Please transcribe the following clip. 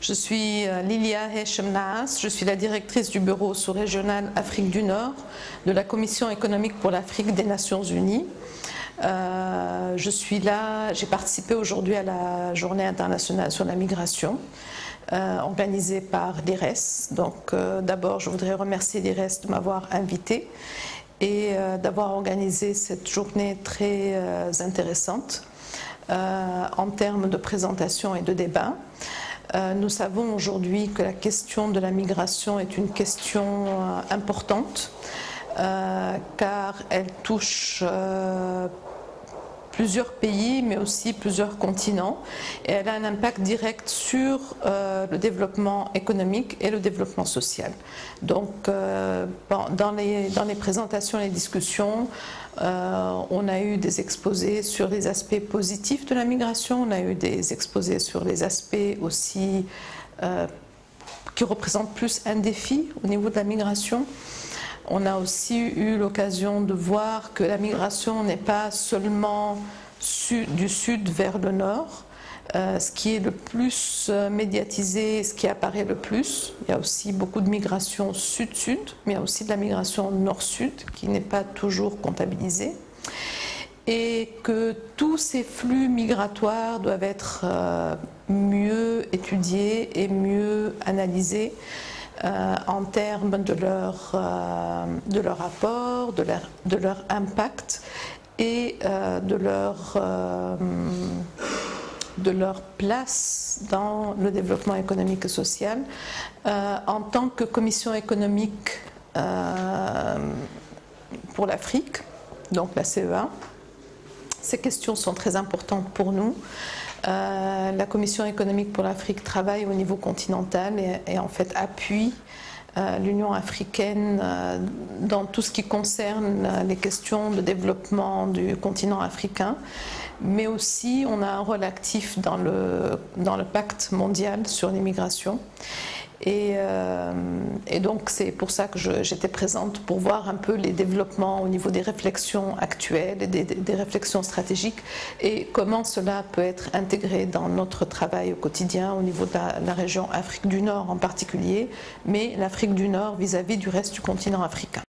Je suis Lilia Heshem Naas, je suis la directrice du bureau sous-régional Afrique du Nord de la Commission économique pour l'Afrique des Nations Unies. Je suis là, j'ai participé aujourd'hui à la Journée internationale sur la migration organisée par l'IRES. Donc d'abord, je voudrais remercier l'IRES de m'avoir invitée et d'avoir organisé cette journée très intéressante en termes de présentation et de débat. Nous savons aujourd'hui que la question de la migration est une question importante car elle touche plusieurs pays mais aussi plusieurs continents et elle a un impact direct sur le développement économique et le développement social. Donc dans les présentations et les discussions, on a eu des exposés sur les aspects positifs de la migration, on a eu des exposés sur les aspects aussi qui représentent plus un défi au niveau de la migration. On a aussi eu l'occasion de voir que la migration n'est pas seulement du sud vers le nord, ce qui est le plus médiatisé, ce qui apparaît le plus. Il y a aussi beaucoup de migration sud-sud, mais il y a aussi de la migration nord-sud qui n'est pas toujours comptabilisée. Et que tous ces flux migratoires doivent être mieux étudiés et mieux analysés en termes de leur apport, de leur impact et de leur place dans le développement économique et social. En tant que commission économique pour l'Afrique, donc la CEA, ces questions sont très importantes pour nous. La Commission économique pour l'Afrique travaille au niveau continental et en fait appuie l'Union africaine dans tout ce qui concerne les questions de développement du continent africain, mais aussi on a un rôle actif dans le pacte mondial sur l'immigration. Et donc c'est pour ça que j'étais présente pour voir un peu les développements au niveau des réflexions actuelles et des réflexions stratégiques et comment cela peut être intégré dans notre travail au quotidien au niveau de la région Afrique du Nord en particulier, mais l'Afrique du Nord vis-à-vis du reste du continent africain.